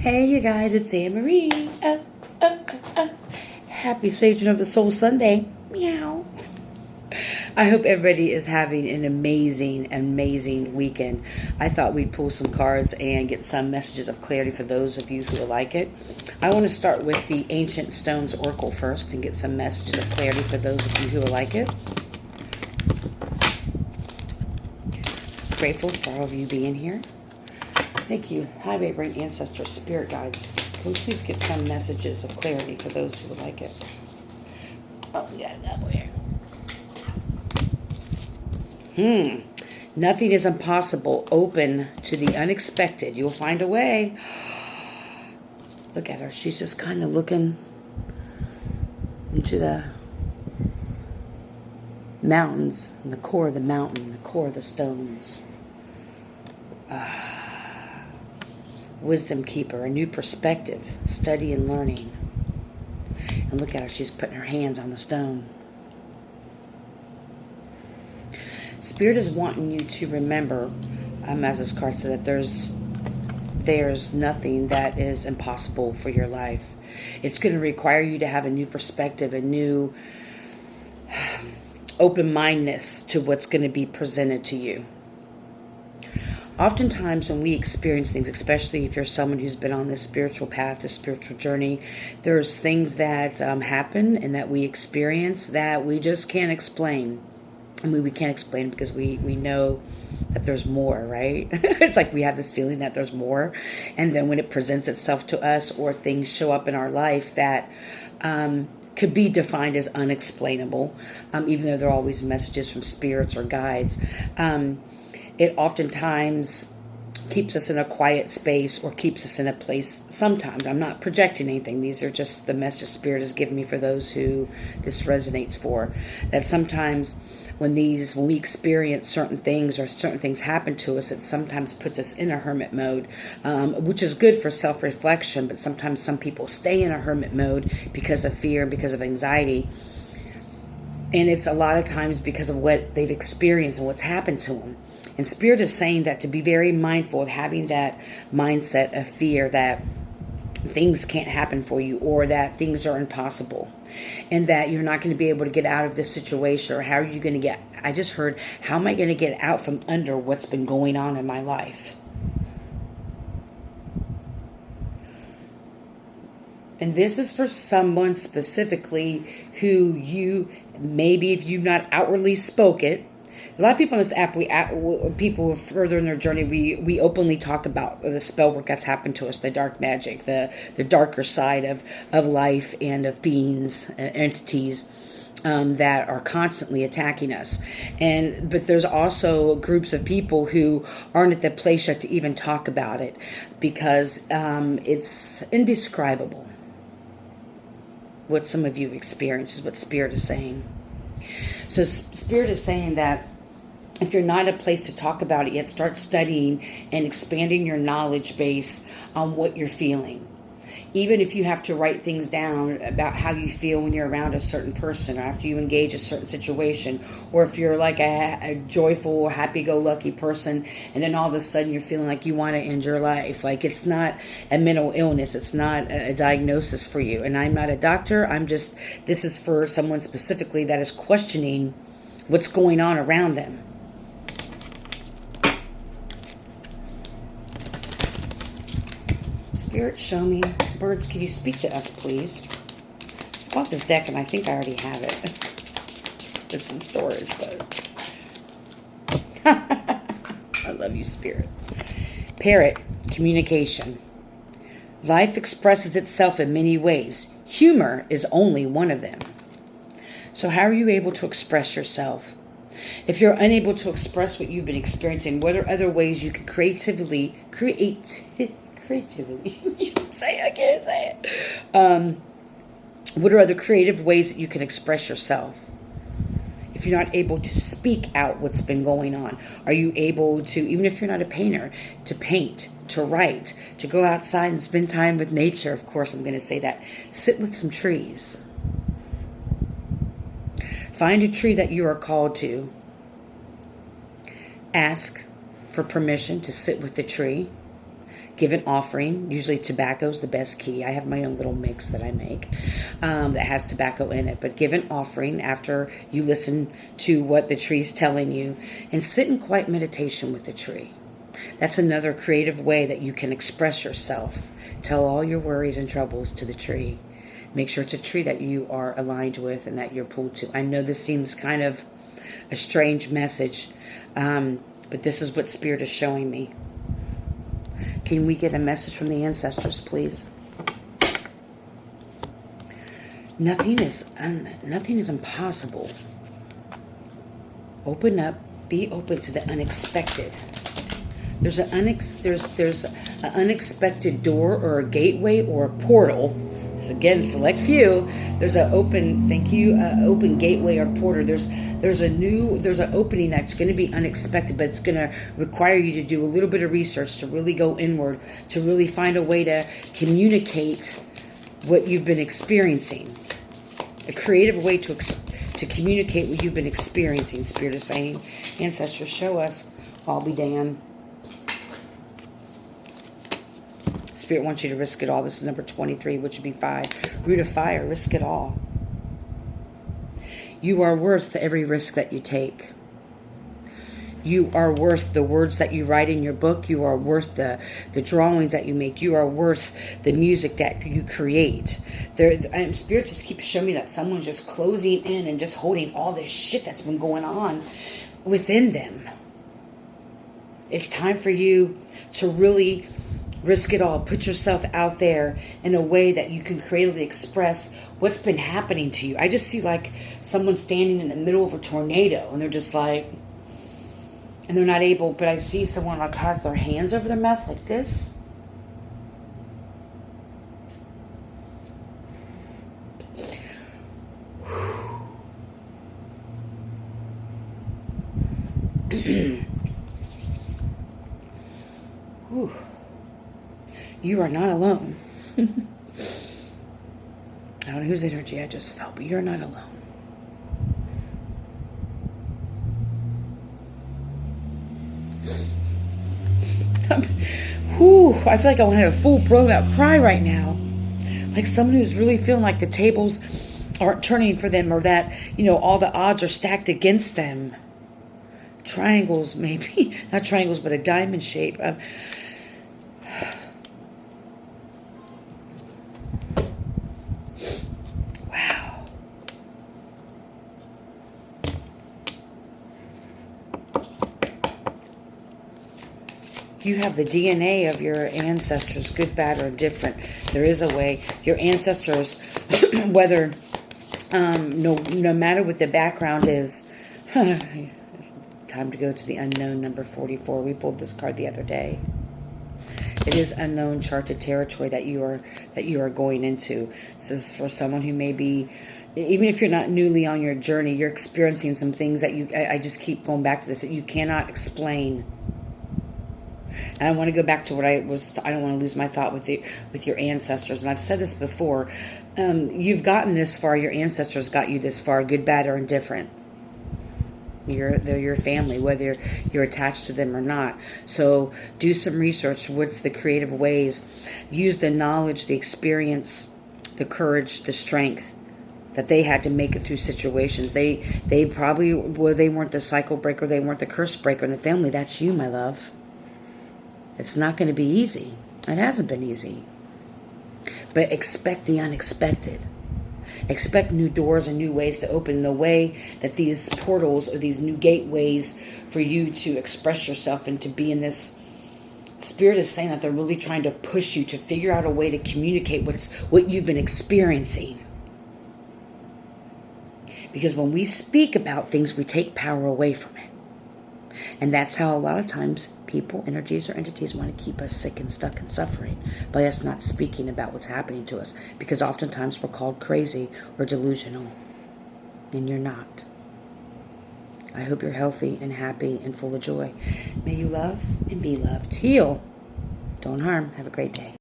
Hey, you guys, it's Anne Marie. Happy Sage of the Soul Sunday. Meow. I hope everybody is having an amazing weekend. I thought we'd pull some cards and get some messages of clarity for those of you who will like it. I want to start with the Ancient Stones Oracle first and get some messages of clarity for those of you who will like it. Grateful for all of you being here. Thank you. High vibrating ancestors, spirit guides. Can we please get some messages of clarity for those who would like it? Oh, we got it that way. Nothing is impossible. Open to the unexpected. You'll find a way. Look at her. She's just kind of looking into the mountains, in the core of the mountain, the core of the stones. Wisdom keeper, a new perspective, study and learning. And look at her, she's putting her hands on the stone. Spirit is wanting you to remember, as this card said, that there's nothing that is impossible for your life. It's going to require you to have a new perspective, a new open-mindedness to what's going to be presented to you. Oftentimes when we experience things, especially if you're someone who's been on this spiritual path, this spiritual journey, there's things that happen and that we experience that we just can't explain. I mean, we can't explain it because we know that there's more, right? It's like we have this feeling that there's more. And then when it presents itself to us or things show up in our life that could be defined as unexplainable, even though they're always messages from spirits or guides, it oftentimes keeps us in a quiet space or keeps us in a place. Sometimes, I'm not projecting anything. These are just the message Spirit has given me for those who this resonates for. That sometimes when we experience certain things or certain things happen to us, it sometimes puts us in a hermit mode, which is good for self-reflection. But sometimes some people stay in a hermit mode because of fear and because of anxiety. And it's a lot of times because of what they've experienced and what's happened to them. And Spirit is saying that to be very mindful of having that mindset of fear that things can't happen for you or that things are impossible and that you're not going to be able to get out of this situation, or how are you going to get, I just heard, how am I going to get out from under what's been going on in my life? And this is for someone specifically who maybe if you've not outwardly spoke it. A lot of people on this app, people further in their journey, we openly talk about the spell work that's happened to us, the dark magic, the darker side of life and of beings, entities that are constantly attacking us. But there's also groups of people who aren't at the place yet to even talk about it because it's indescribable. What some of you experience is what Spirit is saying. So Spirit is saying that if you're not at a place to talk about it yet, start studying and expanding your knowledge base on what you're feeling. Even if you have to write things down about how you feel when you're around a certain person or after you engage a certain situation, or if you're like a joyful, happy-go-lucky person and then all of a sudden you're feeling like you want to end your life. Like, it's not a mental illness. It's not a diagnosis for you. And I'm not a doctor. This is for someone specifically that is questioning what's going on around them. Spirit, show me. Birds, can you speak to us, please? I bought this deck and I think I already have it. It's in storage, but I love you, Spirit. Parrot, communication. Life expresses itself in many ways. Humor is only one of them. So how are you able to express yourself? If you're unable to express what you've been experiencing, what are other ways you can creatively I can't say it. What are other creative ways that you can express yourself? If you're not able to speak out what's been going on, are you able to, even if you're not a painter, to paint, to write, to go outside and spend time with nature? Of course, I'm going to say that. Sit with some trees. Find a tree that you are called to. Ask for permission to sit with the tree. Give an offering. Usually tobacco is the best key. I have my own little mix that I make that has tobacco in it. But give an offering after you listen to what the tree's telling you, and sit in quiet meditation with the tree. That's another creative way that you can express yourself. Tell all your worries and troubles to the tree. Make sure it's a tree that you are aligned with and that you're pulled to. I know this seems kind of a strange message, but this is what Spirit is showing me. Can we get a message from the ancestors, please? Nothing is impossible. Open up. Be open to the unexpected. There's an unexpected door or a gateway or a portal. Again, select few. There's an open, open gateway or portal. There's an opening that's going to be unexpected, but it's going to require you to do a little bit of research, to really go inward, to really find a way to communicate what you've been experiencing. A creative way to communicate what you've been experiencing. Spirit is saying, ancestors, show us. I'll be damned. Spirit wants you to risk it all. This is number 23, which would be 5. Root of fire, risk it all. You are worth every risk that you take. You are worth the words that you write in your book. You are worth the drawings that you make. You are worth the music that you create. Spirit just keeps showing me that someone's just closing in and just holding all this shit that's been going on within them. It's time for you to really risk it all. Put yourself out there in a way that you can creatively express what's been happening to you. I just see like someone standing in the middle of a tornado and they're just like, and they're not able, but I see someone like has their hands over their mouth like this. Whew. You are not alone. I don't know whose energy I just felt, but you're not alone. Whew, I feel like I want to have a full blown out cry right now. Like someone who's really feeling like the tables aren't turning for them, or that, all the odds are stacked against them. Triangles, maybe. Not triangles, but a diamond shape. You have the DNA of your ancestors, good, bad, or different. There is a way. Your ancestors, whether, no matter what the background is, time to go to the unknown, number 44. We pulled this card the other day. It is unknown, charted territory that you are going into. This is for someone who may be, even if you're not newly on your journey, you're experiencing some things that I just keep going back to this, that you cannot explain. And I want to go back to what I don't want to lose my thought with your ancestors. And I've said this before. You've gotten this far. Your ancestors got you this far, good, bad, or indifferent. They're your family, whether you're attached to them or not. So do some research. What's the creative ways? Use the knowledge, the experience, the courage, the strength that they had to make it through situations. They probably, they weren't the cycle breaker. They weren't the curse breaker in the family. That's you, my love. It's not going to be easy. It hasn't been easy. But expect the unexpected. Expect new doors and new ways to open in the way that these portals or these new gateways for you to express yourself and to be in this. Spirit is saying that they're really trying to push you to figure out a way to communicate what you've been experiencing. Because when we speak about things, we take power away from it. And that's how a lot of times people, energies, or entities want to keep us sick and stuck and suffering by us not speaking about what's happening to us. Because oftentimes we're called crazy or delusional. And you're not. I hope you're healthy and happy and full of joy. May you love and be loved. Heal. Don't harm. Have a great day.